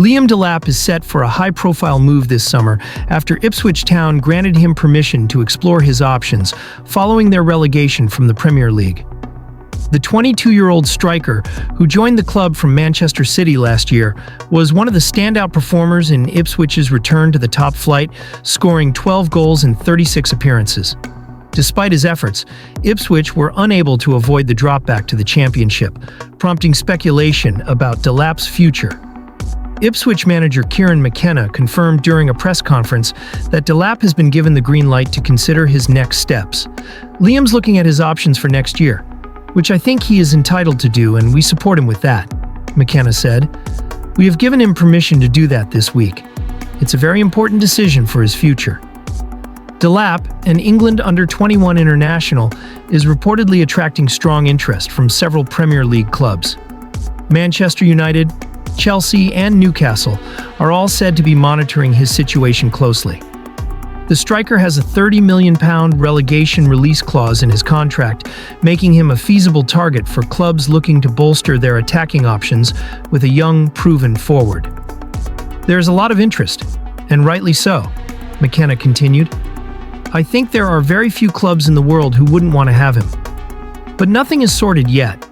Liam Delap is set for a high-profile move this summer after Ipswich Town granted him permission to explore his options following their relegation from the Premier League. The 22-year-old striker, who joined the club from Manchester City last year, was one of the standout performers in Ipswich's return to the top flight, scoring 12 goals in 36 appearances. Despite his efforts, Ipswich were unable to avoid the drop back to the Championship, prompting speculation about Delap's future. Ipswich manager Kieran McKenna confirmed during a press conference that Delap has been given the green light to consider his next steps. Liam's looking at his options for next year, which I think he is entitled to do, and we support him with that, McKenna said. We have given him permission to do that this week. It's a very important decision for his future. Delap, an England under-21 international, is reportedly attracting strong interest from several Premier League clubs. Manchester United, Chelsea, and Newcastle are all said to be monitoring his situation closely. The striker has a £30 million relegation release clause in his contract, making him a feasible target for clubs looking to bolster their attacking options with a young, proven forward. There's a lot of interest, and rightly so, McKenna continued. I think there are very few clubs in the world who wouldn't want to have him. But nothing is sorted yet.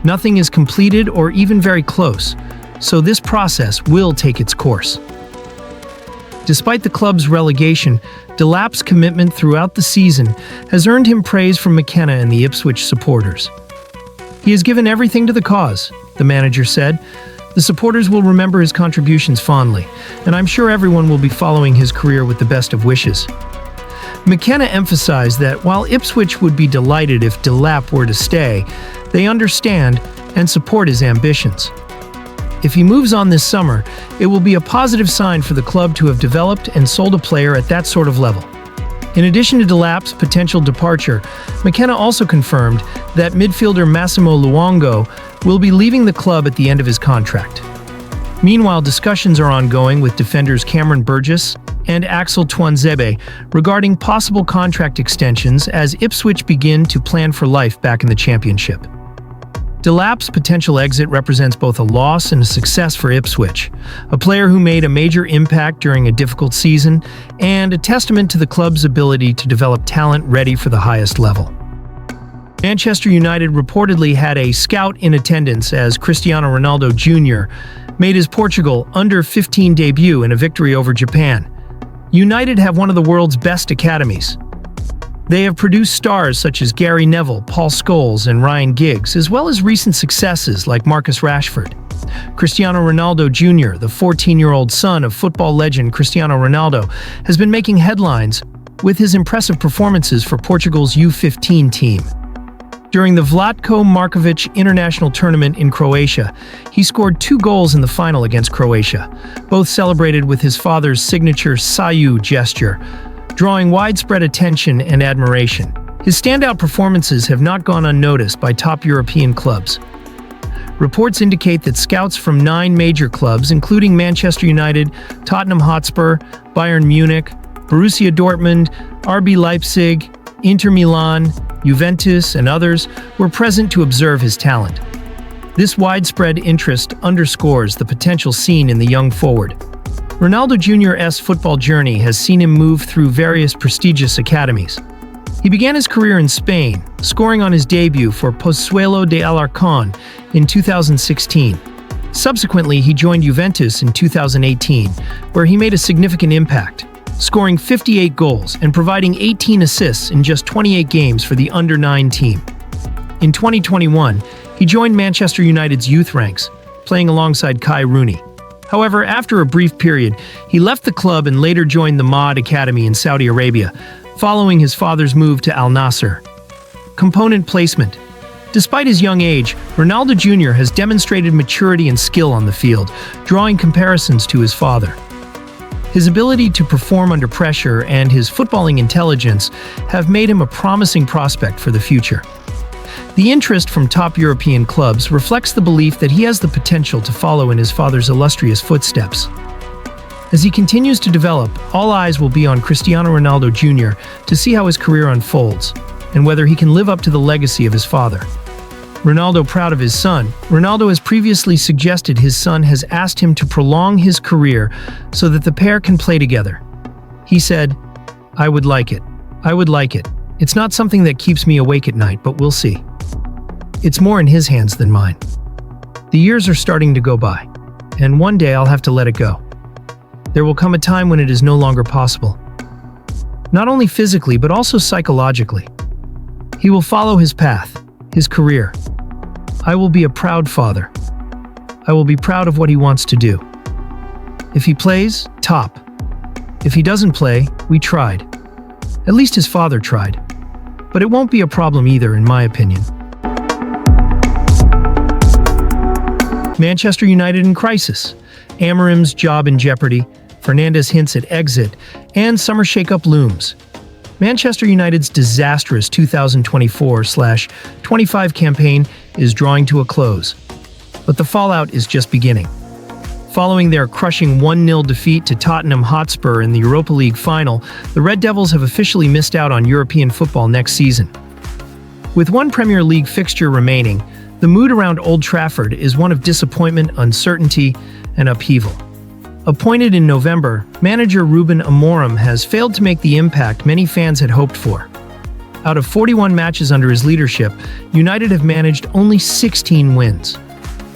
Nothing is completed or even very close, so this process will take its course. Despite the club's relegation, Delap's commitment throughout the season has earned him praise from McKenna and the Ipswich supporters. He has given everything to the cause, the manager said. The supporters will remember his contributions fondly, and I'm sure everyone will be following his career with the best of wishes. McKenna emphasized that while Ipswich would be delighted if Delap were to stay, they understand and support his ambitions. If he moves on this summer, it will be a positive sign for the club to have developed and sold a player at that sort of level. In addition to Delap's potential departure, McKenna also confirmed that midfielder Massimo Luongo will be leaving the club at the end of his contract. Meanwhile, discussions are ongoing with defenders Cameron Burgess and Axel Tuanzebe regarding possible contract extensions as Ipswich begin to plan for life back in the Championship. Delap's potential exit represents both a loss and a success for Ipswich, a player who made a major impact during a difficult season, and a testament to the club's ability to develop talent ready for the highest level. Manchester United reportedly had a scout in attendance as Cristiano Ronaldo Jr. made his Portugal under-15 debut in a victory over Japan. United have one of the world's best academies. They have produced stars such as Gary Neville, Paul Scholes, and Ryan Giggs, as well as recent successes like Marcus Rashford. Cristiano Ronaldo Jr., the 14-year-old son of football legend Cristiano Ronaldo, has been making headlines with his impressive performances for Portugal's U15 team. During the Vlatko Markovic International Tournament in Croatia, he scored 2 goals in the final against Croatia, both celebrated with his father's signature Saju gesture, drawing widespread attention and admiration. His standout performances have not gone unnoticed by top European clubs. Reports indicate that scouts from 9 major clubs, including Manchester United, Tottenham Hotspur, Bayern Munich, Borussia Dortmund, RB Leipzig, Inter Milan, Juventus, and others, were present to observe his talent. This widespread interest underscores the potential seen in the young forward. Ronaldo Jr.'s football journey has seen him move through various prestigious academies. He began his career in Spain, scoring on his debut for Pozuelo de Alarcón in 2016. Subsequently, he joined Juventus in 2018, where he made a significant impact, scoring 58 goals and providing 18 assists in just 28 games for the under-9 team. In 2021, he joined Manchester United's youth ranks, playing alongside Kai Rooney. However, after a brief period, he left the club and later joined the Maad Academy in Saudi Arabia, following his father's move to Al Nassr. Component placement. Despite his young age, Ronaldo Jr. has demonstrated maturity and skill on the field, drawing comparisons to his father. His ability to perform under pressure and his footballing intelligence have made him a promising prospect for the future. The interest from top European clubs reflects the belief that he has the potential to follow in his father's illustrious footsteps. As he continues to develop, all eyes will be on Cristiano Ronaldo Jr. to see how his career unfolds and whether he can live up to the legacy of his father. Ronaldo proud of his son. Ronaldo has previously suggested his son has asked him to prolong his career so that the pair can play together. He said, "I would like it. I would like it. It's not something that keeps me awake at night, but we'll see." It's more in his hands than mine. The years are starting to go by, and one day I'll have to let it go. There will come a time when it is no longer possible. Not only physically, but also psychologically. He will follow his path, his career. I will be a proud father. I will be proud of what he wants to do. If he plays, top. If he doesn't play, we tried. At least his father tried. But it won't be a problem either, in my opinion. Manchester United in crisis. Amorim's job in jeopardy. Fernandes hints at exit. And summer shakeup looms. Manchester United's disastrous 2024/25 campaign is drawing to a close. But the fallout is just beginning. Following their crushing 1-0 defeat to Tottenham Hotspur in the Europa League final, the Red Devils have officially missed out on European football next season. With one Premier League fixture remaining, the mood around Old Trafford is one of disappointment, uncertainty, and upheaval. Appointed in November, manager Ruben Amorim has failed to make the impact many fans had hoped for. Out of 41 matches under his leadership, United have managed only 16 wins.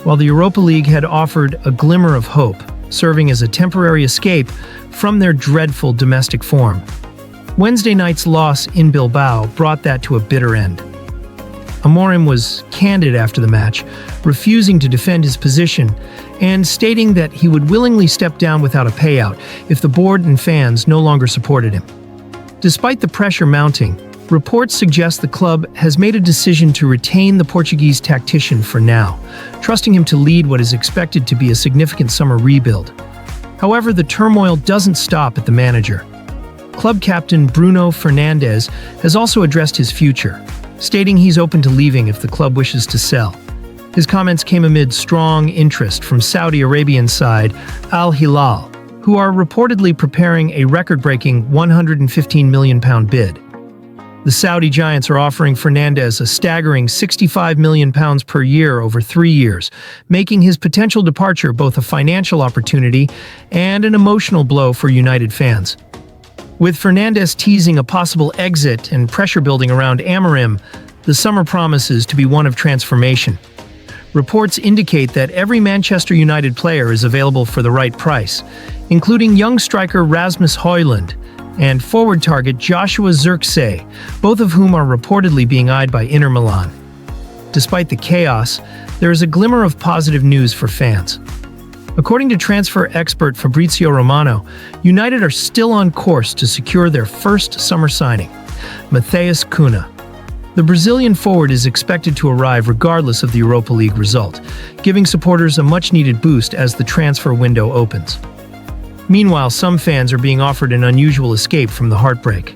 While the Europa League had offered a glimmer of hope, serving as a temporary escape from their dreadful domestic form. Wednesday night's loss in Bilbao brought that to a bitter end. Amorim was candid after the match, refusing to defend his position and stating that he would willingly step down without a payout if the board and fans no longer supported him. Despite the pressure mounting, reports suggest the club has made a decision to retain the Portuguese tactician for now, trusting him to lead what is expected to be a significant summer rebuild. However, the turmoil doesn't stop at the manager. Club captain Bruno Fernandes has also addressed his future, stating he's open to leaving if the club wishes to sell. His comments came amid strong interest from Saudi Arabian side Al Hilal, who are reportedly preparing a record-breaking £115 million bid. The Saudi giants are offering Fernandes a staggering £65 million per year over 3 years, making his potential departure both a financial opportunity and an emotional blow for United fans. With Fernandes teasing a possible exit and pressure building around Amorim, the summer promises to be one of transformation. Reports indicate that every Manchester United player is available for the right price, including young striker Rasmus Højlund and forward target Joshua Zirkzee, both of whom are reportedly being eyed by Inter Milan. Despite the chaos, there is a glimmer of positive news for fans. According to transfer expert Fabrizio Romano, United are still on course to secure their first summer signing, Matheus Cunha. The Brazilian forward is expected to arrive regardless of the Europa League result, giving supporters a much-needed boost as the transfer window opens. Meanwhile, some fans are being offered an unusual escape from the heartbreak.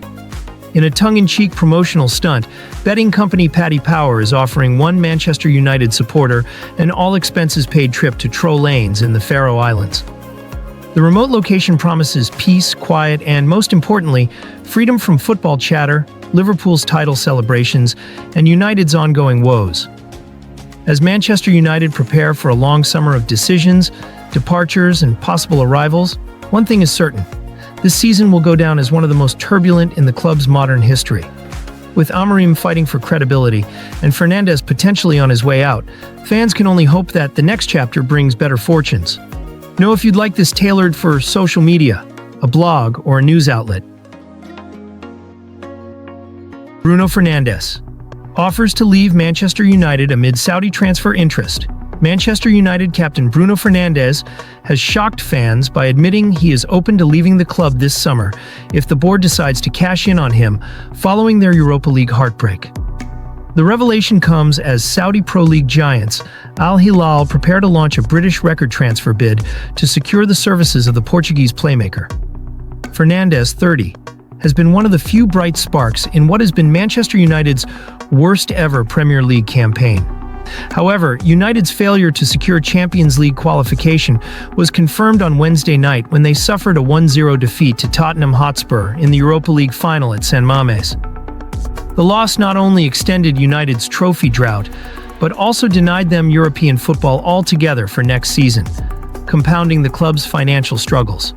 In a tongue-in-cheek promotional stunt, betting company Paddy Power is offering one Manchester United supporter an all-expenses-paid trip to Troll Lanes in the Faroe Islands. The remote location promises peace, quiet, and, most importantly, freedom from football chatter, Liverpool's title celebrations, and United's ongoing woes. As Manchester United prepare for a long summer of decisions, departures, and possible arrivals, one thing is certain. This season will go down as one of the most turbulent in the club's modern history. With Amorim fighting for credibility and Fernandes potentially on his way out, fans can only hope that the next chapter brings better fortunes. Know if you'd like this tailored for social media, a blog, or a news outlet. Bruno Fernandes offers to leave Manchester United amid Saudi transfer interest. Manchester United captain Bruno Fernandes has shocked fans by admitting he is open to leaving the club this summer if the board decides to cash in on him following their Europa League heartbreak. The revelation comes as Saudi Pro League giants Al Hilal prepare to launch a British record transfer bid to secure the services of the Portuguese playmaker. Fernandes, 30, has been one of the few bright sparks in what has been Manchester United's worst-ever Premier League campaign. However, United's failure to secure Champions League qualification was confirmed on Wednesday night when they suffered a 1-0 defeat to Tottenham Hotspur in the Europa League final at San Mamés. The loss not only extended United's trophy drought, but also denied them European football altogether for next season, compounding the club's financial struggles.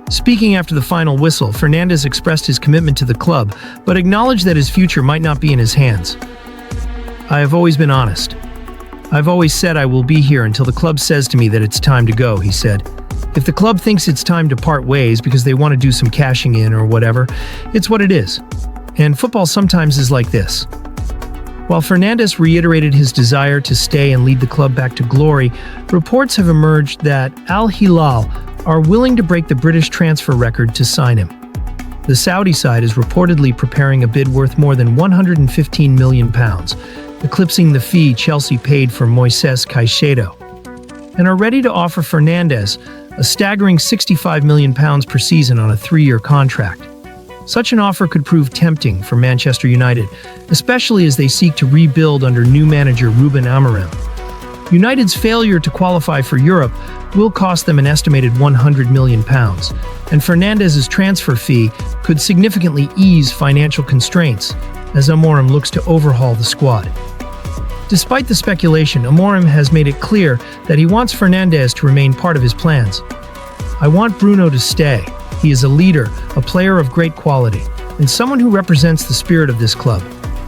Speaking after the final whistle, Fernandes expressed his commitment to the club, but acknowledged that his future might not be in his hands. "I have always been honest. I've always said I will be here until the club says to me that it's time to go," he said. "If the club thinks it's time to part ways because they want to do some cashing in or whatever, it's what it is. And football sometimes is like this." While Fernandes reiterated his desire to stay and lead the club back to glory, reports have emerged that Al Hilal are willing to break the British transfer record to sign him. The Saudi side is reportedly preparing a bid worth more than £115 million, eclipsing the fee Chelsea paid for Moises Caicedo, and are ready to offer Fernandes a staggering £65 million per season on a 3-year contract. Such an offer could prove tempting for Manchester United, especially as they seek to rebuild under new manager Ruben Amorim. United's failure to qualify for Europe will cost them an estimated £100 million, and Fernandes' transfer fee could significantly ease financial constraints as Amorim looks to overhaul the squad. Despite the speculation, Amorim has made it clear that he wants Fernandes to remain part of his plans. "I want Bruno to stay. He is a leader, a player of great quality, and someone who represents the spirit of this club,"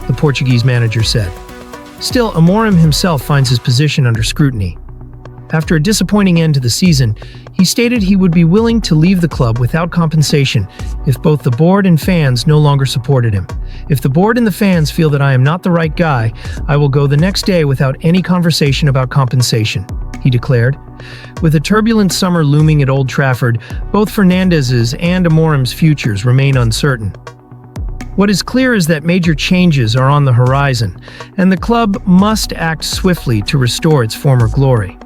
the Portuguese manager said. Still, Amorim himself finds his position under scrutiny. After a disappointing end to the season, he stated he would be willing to leave the club without compensation if both the board and fans no longer supported him. "If the board and the fans feel that I am not the right guy, I will go the next day without any conversation about compensation," he declared. With a turbulent summer looming at Old Trafford, both Fernandes's and Amorim's futures remain uncertain. What is clear is that major changes are on the horizon, and the club must act swiftly to restore its former glory.